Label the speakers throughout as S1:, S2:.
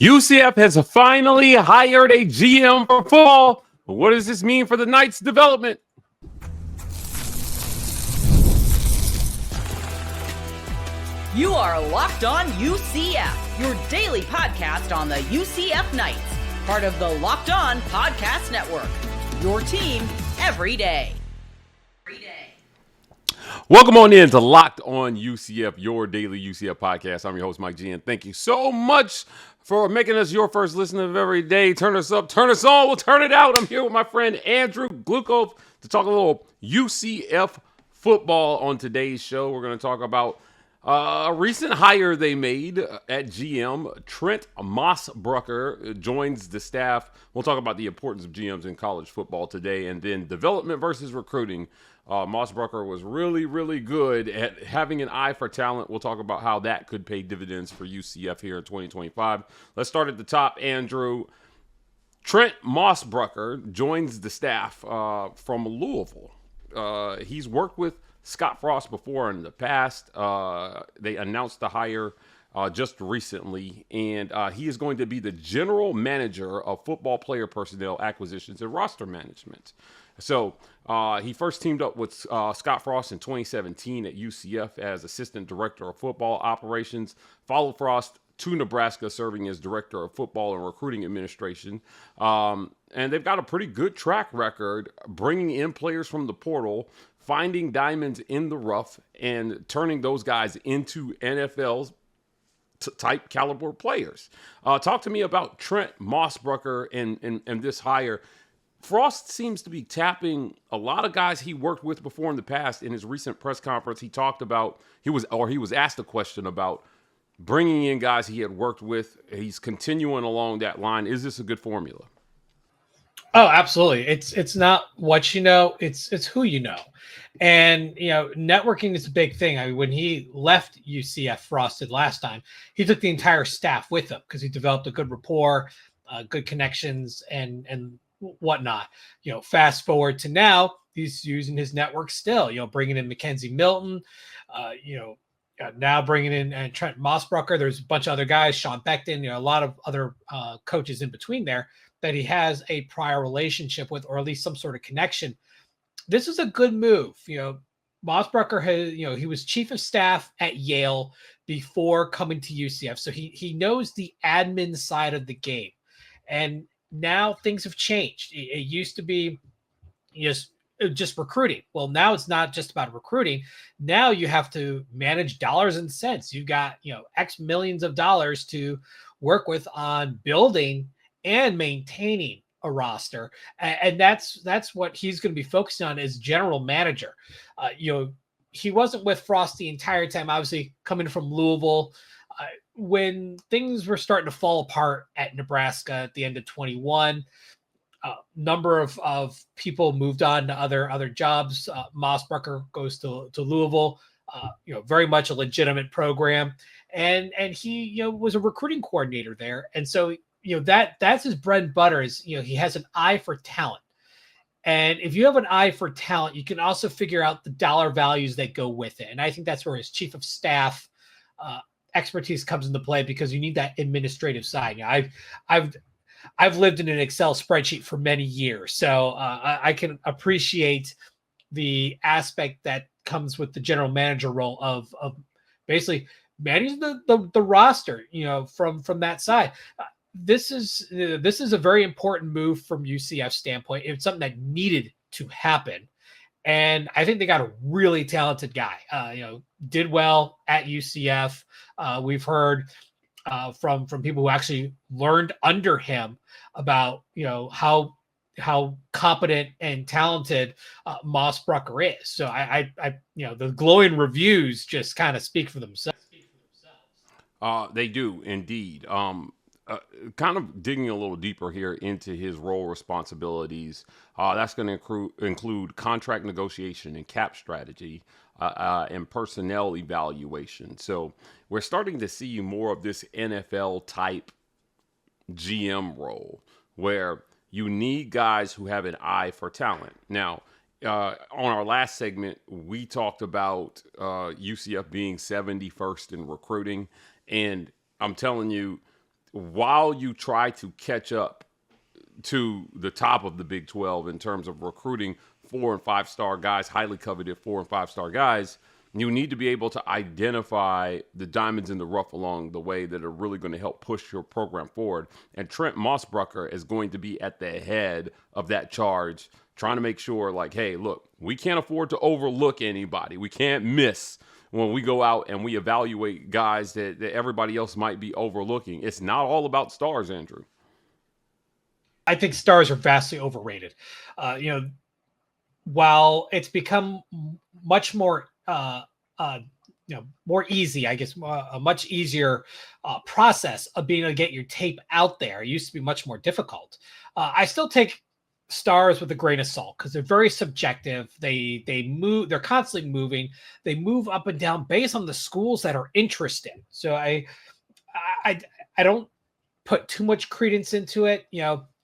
S1: UCF has finally hired a GM for football. What does this mean for the Knights' development?
S2: You are Locked On UCF, your daily podcast on the UCF Knights, part of the Locked On Podcast Network, your team every day.
S1: Welcome on in to Locked On UCF, your daily UCF podcast. I'm your host, Mike G, and thank you so much for making us your first listen of every day. Turn us up, turn us on, we'll turn it out. I'm here with my friend Andrew Gluchov to talk a little UCF football on today's show. We're going to talk about a recent hire they made at GM. Trent Mossbrucker joins the staff. We'll talk about the importance of GMs in college football today, and then development versus recruiting. Mossbrucker was really, really good at having an eye for talent. We'll talk about how that could pay dividends for UCF here in 2025. Let's start at the top, Andrew. Trent Mossbrucker joins the staff from Louisville. He's worked with Scott Frost before in the past. They announced the hire just recently, and he is going to be the general manager of football player personnel acquisitions and roster management. So he first teamed up with Scott Frost in 2017 at UCF as assistant director of football operations, followed Frost to Nebraska serving as director of football and recruiting administration. And they've got a pretty good track record bringing in players from the portal, finding diamonds in the rough, and turning those guys into NFL type caliber players. Talk to me about Trent Mossbrucker and this hire. Frost seems to be tapping a lot of guys he worked with before in the past. In his recent press conference, he talked about, he was asked a question about bringing in guys he had worked with. He's continuing along that line. Is this a good formula?
S3: Oh, absolutely. It's not what you know, it's who you know. And, networking is a big thing. I mean, when he left UCF Frosted last time, he took the entire staff with him because he developed a good rapport, good connections, and whatnot. Fast forward to now, he's using his network still, bringing in McKenzie, Milton, now bringing in Trent Mossbrucker. There's a bunch of other guys, Sean Beckton, a lot of other coaches in between there that he has a prior relationship with, or at least some sort of connection. This is a good move. Mossbrucker has, he was chief of staff at Yale before coming to UCF. So he knows the admin side of the game. And now things have changed. It used to be just recruiting. Well, now it's not just about recruiting. Now you have to manage dollars and cents. You've got, X millions of dollars to work with on building and maintaining a roster. And that's what he's going to be focusing on as general manager. He wasn't with Frost the entire time, obviously coming from Louisville. When things were starting to fall apart at Nebraska at the end of 21, number of people moved on to other jobs. Mossbrucker goes to Louisville, very much a legitimate program. And he, was a recruiting coordinator there. And so, that's his bread and butter is, he has an eye for talent. And if you have an eye for talent, you can also figure out the dollar values that go with it. And I think that's where his chief of staff expertise comes into play, because you need that administrative side. I've lived in an Excel spreadsheet for many years, so I can appreciate the aspect that comes with the general manager role of basically managing the roster, from that side. This is a very important move from UCF's standpoint. It's something that needed to happen. And I think they got a really talented guy, did well at UCF. We've heard from people who actually learned under him about, how competent and talented Mossbrucker is. So I the glowing reviews just kind of speak for themselves.
S1: They do indeed. Kind of digging a little deeper here into his role responsibilities. That's going to include contract negotiation and cap strategy and personnel evaluation. So we're starting to see more of this NFL type GM role where you need guys who have an eye for talent. Now, on our last segment, we talked about UCF being 71st in recruiting. And I'm telling you, while you try to catch up to the top of the Big 12 in terms of recruiting 4 and 5 star guys, highly coveted 4 and 5 star guys, you need to be able to identify the diamonds in the rough along the way that are really going to help push your program forward. And Trent Mossbrucker is going to be at the head of that charge, trying to make sure, like, hey, look, we can't afford to overlook anybody. We can't miss when we go out and we evaluate guys that everybody else might be overlooking. It's not all about stars, Andrew.
S3: I think stars are vastly overrated. While it's become much more, more easy, I guess, a much easier process of being able to get your tape out there. It used to be much more difficult. I still take stars with a grain of salt because they're very subjective. They move. They're constantly moving. They move up and down based on the schools that are interested. So I don't put too much credence into it.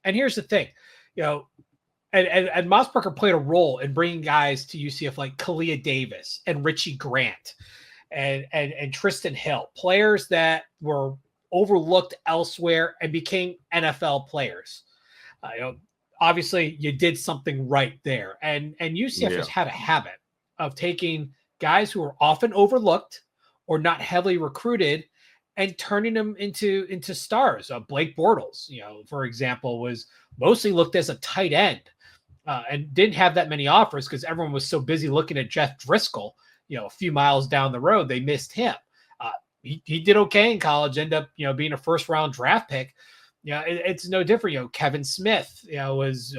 S3: And here's the thing, and Mossbrucker played a role in bringing guys to UCF like Kalia Davis and Richie Grant and Tristan Hill, players that were overlooked elsewhere and became NFL players. Obviously, you did something right there. And UCF has had a habit of taking guys who are often overlooked or not heavily recruited and turning them into stars. Blake Bortles, for example, was mostly looked as a tight end and didn't have that many offers because everyone was so busy looking at Jeff Driscoll, a few miles down the road. They missed him. He did okay in college, end up, being a first-round draft pick. It's no different. Kevin Smith, was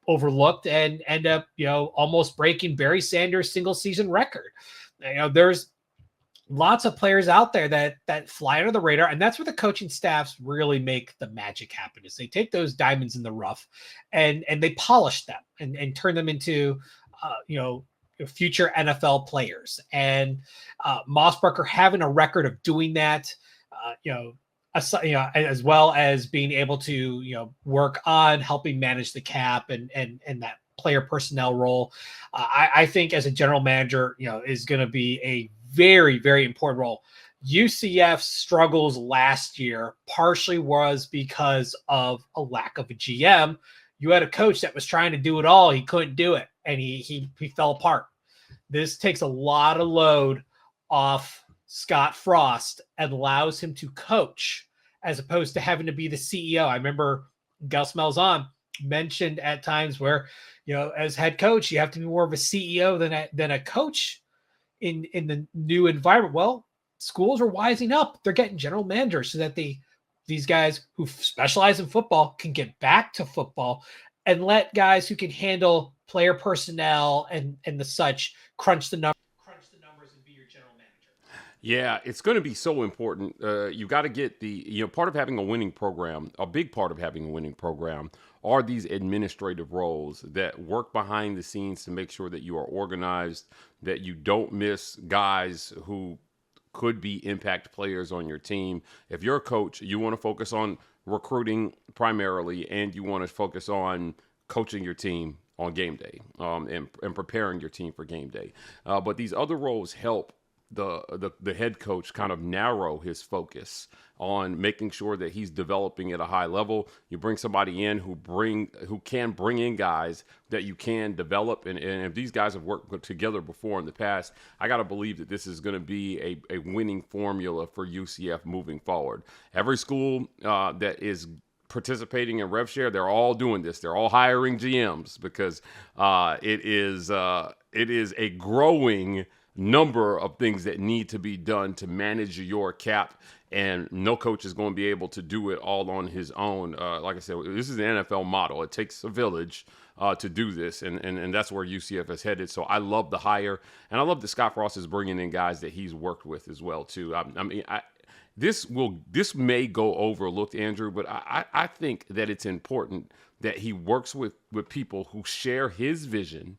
S3: overlooked and end up, almost breaking Barry Sanders' single-season record. There's lots of players out there that fly under the radar, and that's where the coaching staffs really make the magic happen. Is they take those diamonds in the rough and they polish them and turn them into future NFL players. And Mossbrucker having a record of doing that, as well as being able to work on helping manage the cap and that player personnel role, I think as a general manager, is going to be a very, very important role. UCF's struggles last year partially was because of a lack of a GM. You had a coach that was trying to do it all. He couldn't do it, and he fell apart. This takes a lot of load off Scott Frost and allows him to coach as opposed to having to be the CEO. I remember Gus Malzahn mentioned at times where, as head coach, you have to be more of a CEO than a coach in the new environment. Well, schools are wising up. They're getting general managers so that these guys who specialize in football can get back to football and let guys who can handle player personnel and the such crunch the numbers and be your general manager.
S1: Yeah, it's going to be so important. You got to get part of having a winning program, a big part of having a winning program are these administrative roles that work behind the scenes to make sure that you are organized, that you don't miss guys who could be impact players on your team. If you're a coach, you want to focus on recruiting primarily, and you want to focus on coaching your team on game day and preparing your team for game day. But these other roles help the head coach kind of narrow his focus on making sure that he's developing at a high level. You bring somebody in who can bring in guys that you can develop. And if these guys have worked together before in the past, I got to believe that this is going to be a winning formula for UCF moving forward. Every school that is participating in RevShare, they're all doing this. They're all hiring GMs because it is a growing number of things that need to be done to manage your cap, and no coach is going to be able to do it all on his own. Like I said, this is the NFL model. It takes a village to do this, and that's where UCF is headed. So I love the hire, and I love that Scott Frost is bringing in guys that he's worked with as well too. This may go overlooked, Andrew, but I think that it's important that he works with people who share his vision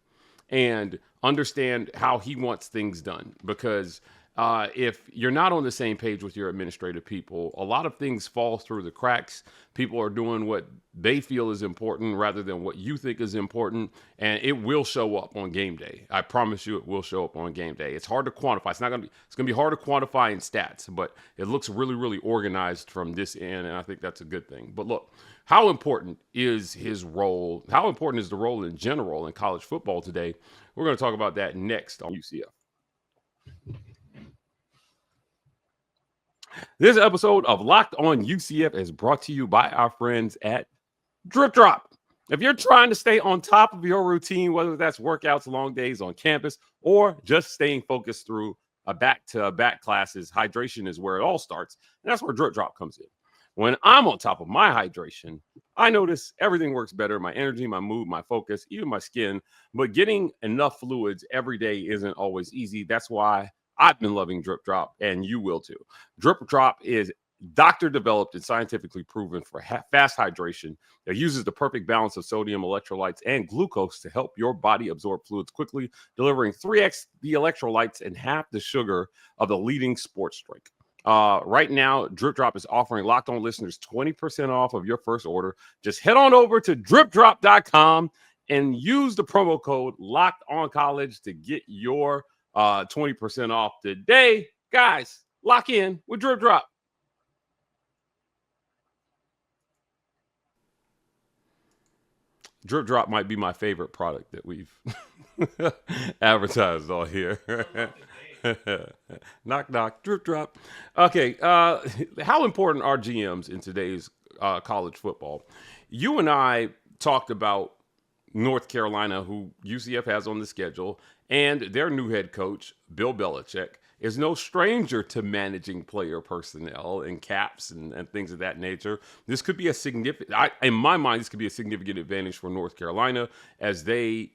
S1: and understand how he wants things done, because if you're not on the same page with your administrative people, a lot of things fall through the cracks. People are doing what they feel is important rather than what you think is important, and it will show up on game day. I promise you, it will show up on game day. It's hard to quantify. It's going to be hard to quantify in stats, but it looks really, really organized from this end, and I think that's a good thing. But look, how important is his role? How important is the role in general in college football today? We're going to talk about that next on UCF. This episode of Locked On UCF is brought to you by our friends at Drip Drop. If you're trying to stay on top of your routine, whether that's workouts, long days on campus, or just staying focused through a back-to-back classes, hydration is where it all starts, and that's where Drip Drop comes in. When I'm on top of my hydration, I notice everything works better, my energy, my mood, my focus, even my skin, but getting enough fluids every day isn't always easy. That's why I've been loving Drip Drop, and you will too. Drip Drop is doctor developed and scientifically proven for fast hydration. It uses the perfect balance of sodium, electrolytes, and glucose to help your body absorb fluids quickly, delivering 3x the electrolytes and half the sugar of the leading sports drink. Right now, Drip Drop is offering Locked On listeners 20% off of your first order. Just head on over to dripdrop.com and use the promo code Locked On College to get your 20% off today. Guys, lock in with Drip Drop. Drip Drop might be my favorite product that we've advertised all here. Knock, knock, Drip Drop. Okay, how important are GMs in today's college football? You and I talked about North Carolina, who UCF has on the schedule, and their new head coach, Bill Belichick, is no stranger to managing player personnel and caps and things of that nature. This could be a significant, in my mind, this could be a significant advantage for North Carolina as they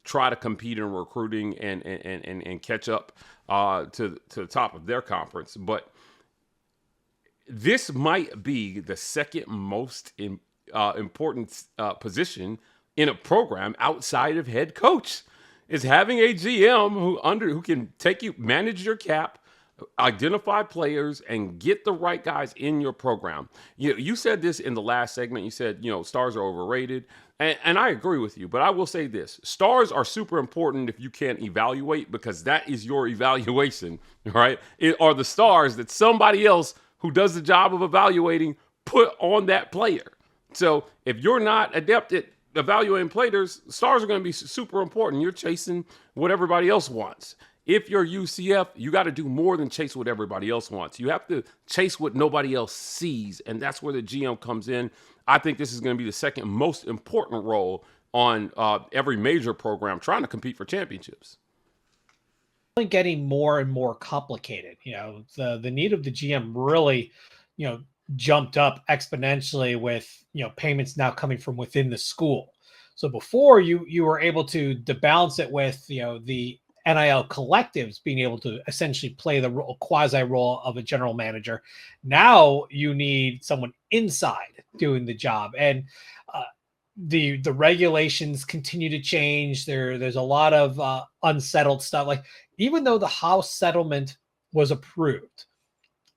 S1: try to compete in recruiting and catch up to the top of their conference. But this might be the second most important position in a program outside of head coach, is having a GM who can manage your cap, identify players, and get the right guys in your program. You said this in the last segment. You said, stars are overrated. And I agree with you, but I will say this. Stars are super important if you can't evaluate, because that is your evaluation, right? It are the stars that somebody else who does the job of evaluating put on that player. So if you're not adept at evaluating players, stars are going to be super important. You're chasing what everybody else wants. If you're UCF, you got to do more than chase what everybody else wants. You have to chase what nobody else sees, and that's where the GM comes in. I think this is going to be the second most important role on every major program trying to compete for championships.
S3: Getting more and more complicated. The need of the GM really, jumped up exponentially with, payments now coming from within the school. So before you were able to balance it with, the NIL collectives being able to essentially play the quasi role of a general manager. Now you need someone inside doing the job, and the regulations continue to change. There's a lot of unsettled stuff. Like, even though the House settlement was approved,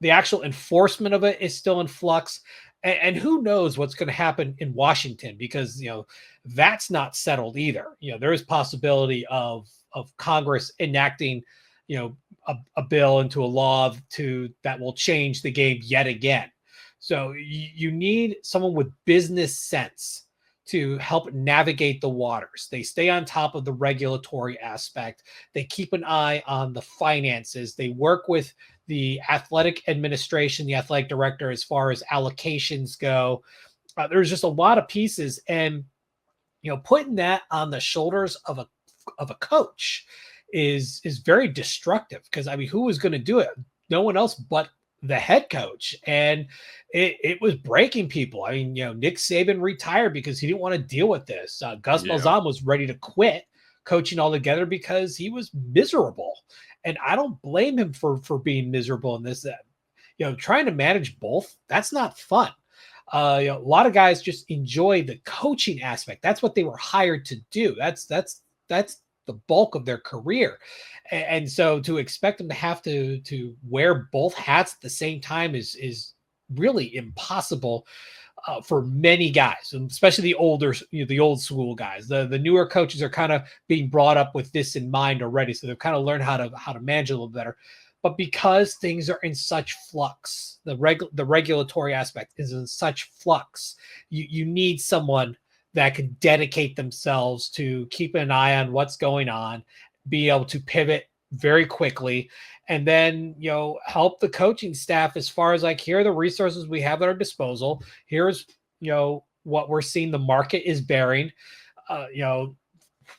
S3: the actual enforcement of it is still in flux. And who knows what's going to happen in Washington, because, that's not settled either. There is possibility of Congress enacting, a bill into a law that will change the game yet again. So you need someone with business sense to help navigate the waters. They stay on top of the regulatory aspect. They keep an eye on the finances. They work with the athletic administration, the athletic director, as far as allocations go. There's just a lot of pieces, and putting that on the shoulders of a coach is very destructive, because who was going to do it? No one else but the head coach. And it was breaking people. Nick Saban retired because he didn't want to deal with this. Gus Malzahn was ready to quit coaching altogether because he was miserable. And I don't blame him for being miserable in this. Trying to manage both, that's not fun. A lot of guys just enjoy the coaching aspect. That's what they were hired to do. That's the bulk of their career. And so to expect them to have to wear both hats at the same time is really impossible for many guys, especially the older, the old school guys. The newer coaches are kind of being brought up with this in mind already, so they've kind of learned how to manage it a little better. But because things are in such flux, the regulatory aspect is in such flux, you need someone that can dedicate themselves to keep an eye on what's going on, be able to pivot very quickly, and then, help the coaching staff as far as like, here are the resources we have at our disposal. Here's, what we're seeing the market is bearing.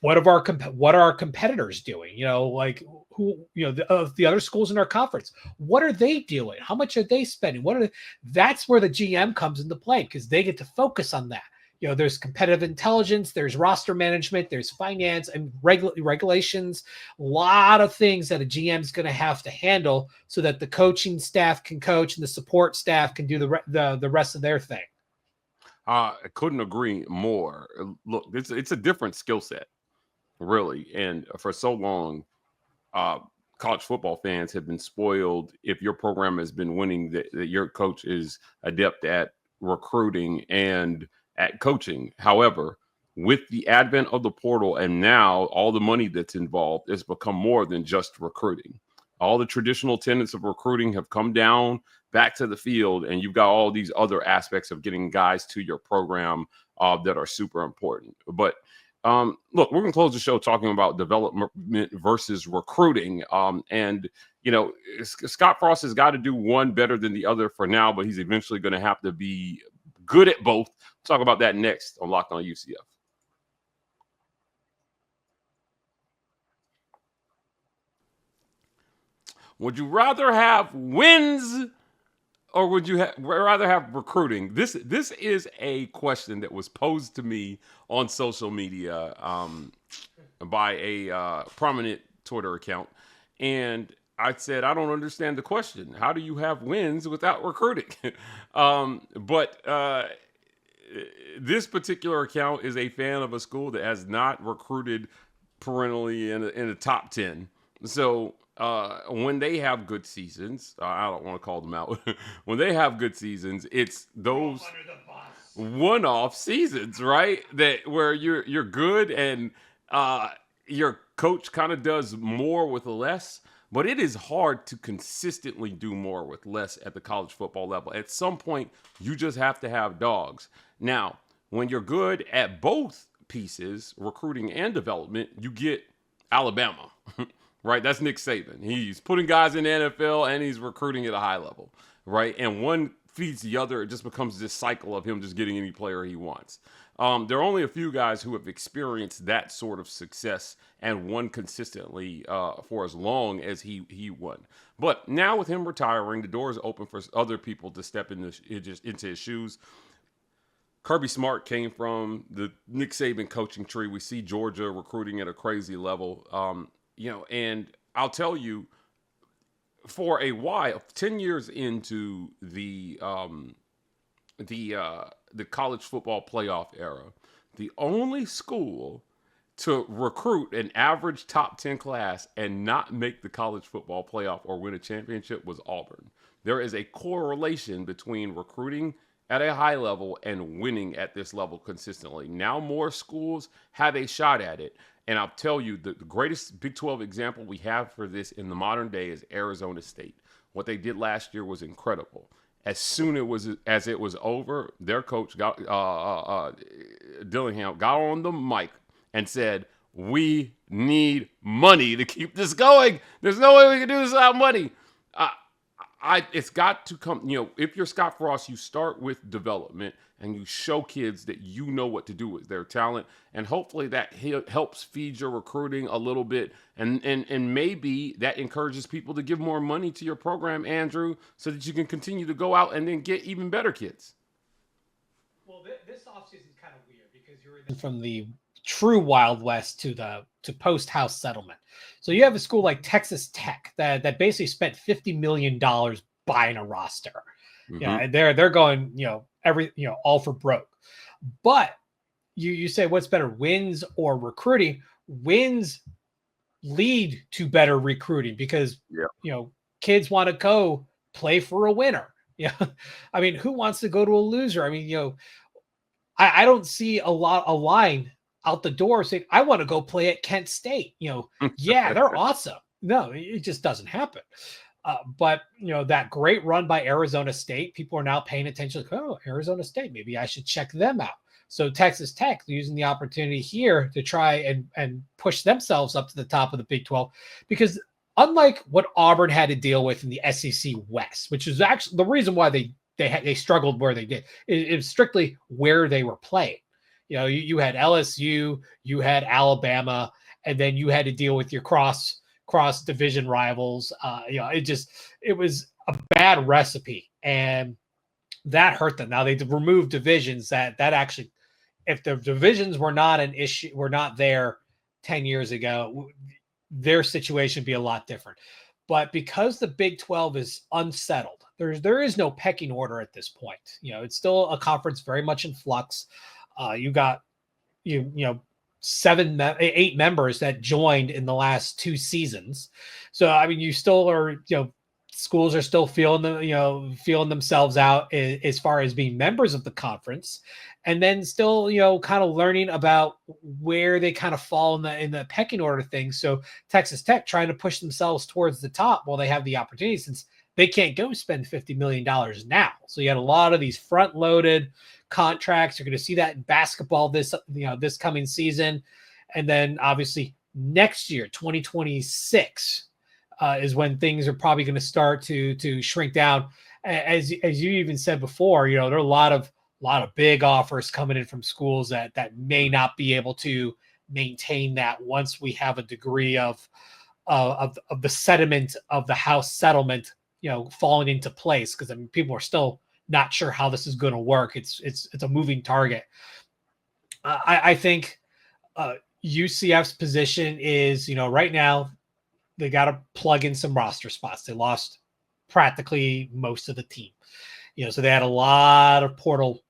S3: What are our competitors doing? Like who, the other schools in our conference, what are they doing? How much are they spending? That's where the GM comes into play, because they get to focus on that. There's competitive intelligence, there's roster management, there's finance and regulations, a lot of things that a GM is going to have to handle so that the coaching staff can coach and the support staff can do the rest of their thing.
S1: I couldn't agree more. Look, it's a different skill set, really. And for so long, college football fans have been spoiled. If your program has been winning, that your coach is adept at recruiting and at coaching. However, with the advent of the portal and now all the money that's involved, it's become more than just recruiting. All the traditional tenets of recruiting have come down back to the field, and you've got all these other aspects of getting guys to your program that are super important. But look, we're going to close the show talking about development versus recruiting. And Scott Frost has got to do one better than the other for now, but he's eventually going to have to be good at both. We'll talk about that next on Locked On UCF. Would you rather have wins or would you rather have recruiting? This is a question that was posed to me on social media by a prominent Twitter account. And I said, I don't understand the question. How do you have wins without recruiting? But this particular account is a fan of a school that has not recruited perennially in the top 10. So when they have good seasons, I don't want to call them out. When they have good seasons, it's those one-off seasons, right? That where you're good and your coach kind of does more with less. But it is hard to consistently do more with less at the college football level. At some point, you just have to have dogs. Now, when you're good at both pieces, recruiting and development, you get Alabama, right? That's Nick Saban. He's putting guys in the NFL and he's recruiting at a high level, right? And one feeds the other. It just becomes this cycle of him just getting any player he wants. There are only a few guys who have experienced that sort of success and won consistently for as long as he won. But now with him retiring, the door is open for other people to step into his shoes. Kirby Smart came from the Nick Saban coaching tree. We see Georgia recruiting at a crazy level. And I'll tell you, for a while, 10 years into the college football playoff era, the only school to recruit an average top 10 class and not make the college football playoff or win a championship was Auburn. There is a correlation between recruiting at a high level and winning at this level consistently. Now more schools have a shot at it. And I'll tell you, the greatest Big 12 example we have for this in the modern day is Arizona State. What they did last year was incredible. As soon as it was over, their coach Dillingham got on the mic and said, "We need money to keep this going. There's no way we can do this without money." It's got to come. If you're Scott Frost, you start with development and you show kids that you know what to do with their talent, and hopefully that helps feed your recruiting a little bit, and maybe that encourages people to give more money to your program, Andrew, so that you can continue to go out and then get even better kids.
S3: Well, this offseason is kind of weird because you're from the true Wild West to post house settlement. So you have a school like Texas Tech that basically spent $50 million buying a roster. Mm-hmm. And they're going, all for broke. But you say, what's better, wins or recruiting? Wins lead to better recruiting because,
S1: Yeah.
S3: kids want to go play for a winner. Yeah. I mean, who wants to go to a loser? I mean, I don't see a line out the door saying, I want to go play at Kent State. Yeah, they're awesome. No, it just doesn't happen. But that great run by Arizona State, people are now paying attention. Like, oh, Arizona State, maybe I should check them out. So Texas Tech using the opportunity here to try and push themselves up to the top of the Big 12, because unlike what Auburn had to deal with in the SEC West, which is actually the reason why they struggled where they did, it was strictly where they were playing. You had LSU, you had Alabama, and then you had to deal with your cross division rivals. It was a bad recipe, and that hurt them. Now they removed divisions that actually, if the divisions were not an issue, were not there 10 years ago, their situation would be a lot different. But because the Big 12 is unsettled, there is no pecking order at this point. It's still a conference very much in flux. You got 8 members that joined in the last 2 seasons. So I mean, you still are, schools are still feeling themselves out as far as being members of the conference, and then still, kind of learning about where they kind of fall in the pecking order things. So Texas Tech trying to push themselves towards the top while they have the opportunity, since they can't go spend $50 million now. So you had a lot of these front loaded contracts. You're going to see that in basketball this coming season. And then obviously next year, 2026, is when things are probably going to start to shrink down. As you even said before, there are a lot of big offers coming in from schools that may not be able to maintain that once we have a degree of the sediment of the House settlement, falling into place. Because I mean, people are still not sure how this is going to work. It's a moving target. I think UCF's position is, right now, they got to plug in some roster spots. They lost practically most of the team, so they had a lot of portal,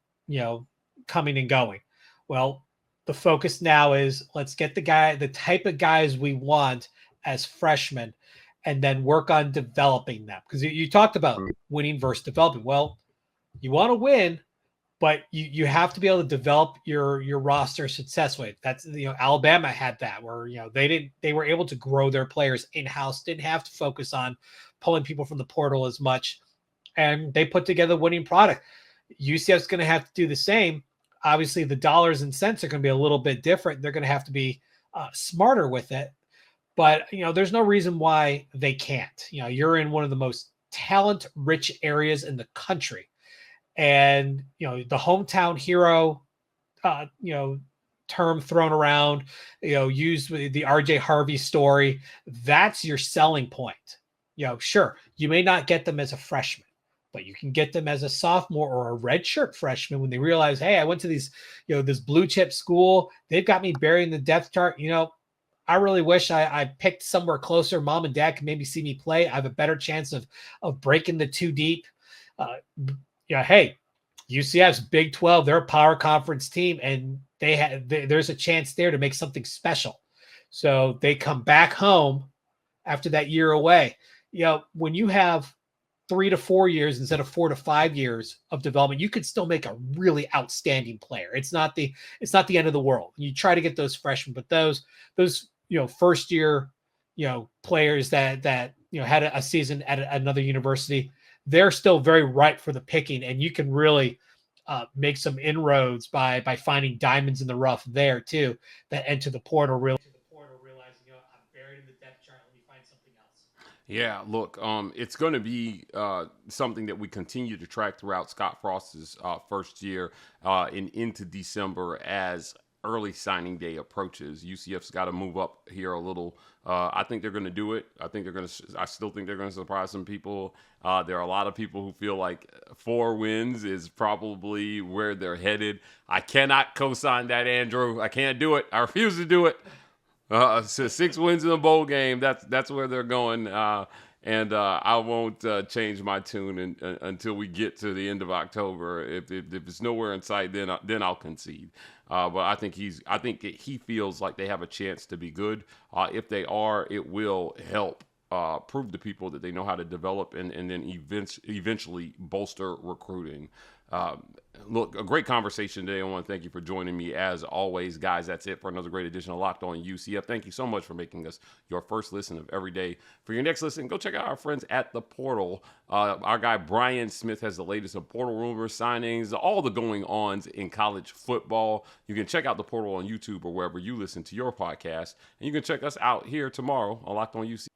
S3: coming and going. Well, the focus now is let's get the type of guys we want as freshmen, and then work on developing them. Because you talked about winning versus developing. Well, you want to win, but you have to be able to develop your roster successfully. That's, Alabama had that where, they were able to grow their players in-house, didn't have to focus on pulling people from the portal as much, and they put together a winning product. UCF's going to have to do the same. Obviously, the dollars and cents are going to be a little bit different. They're going to have to be smarter with it, but there's no reason why they can't. You're in one of the most talent-rich areas in the country. And, the hometown hero, term thrown around, used with the RJ Harvey story, that's your selling point. Sure, you may not get them as a freshman, but you can get them as a sophomore or a redshirt freshman when they realize, hey, I went to these, this blue chip school. They've got me buried in the depth chart. I really wish I picked somewhere closer. Mom and dad can maybe see me play. I have a better chance of breaking the 2 deep. Hey, UCF's Big 12, they're a power conference team, and there's a chance there to make something special. So they come back home after that year away. When you have 3 to 4 years instead of 4 to 5 years of development, you could still make a really outstanding player. It's not the end of the world. You try to get those freshmen, but those first year players that had a season at another university, they're still very ripe for the picking, and you can really make some inroads by finding diamonds in the rough there too that enter the portal. Realizing, I'm buried in the depth chart. Let me find something else.
S1: Yeah, look, it's going to be something that we continue to track throughout Scott Frost's first year and into December as early signing day approaches. UCF's got to move up here a little. I think they're going to do it. I still think they're going to surprise some people. There are a lot of people who feel like 4 wins is probably where they're headed. I cannot co-sign that, Andrew. I can't do it. I refuse to do it. So 6 wins in a bowl game. That's where they're going. And I won't change my tune until we get to the end of October. If it's nowhere in sight, then I'll concede. But I think he feels like they have a chance to be good. If they are, it will help prove to people that they know how to develop and then eventually bolster recruiting. Look, a great conversation today. I want to thank you for joining me as always, guys. That's it for another great edition of Locked On UCF. Thank you so much for making us your first listen of every day. For your next listen, go check out our friends at The Portal. Our guy Brian Smith has the latest of portal rumors, signings, all the going-ons in college football. You can check out The Portal on YouTube or wherever you listen to your podcast. And you can check us out here tomorrow on Locked On UCF.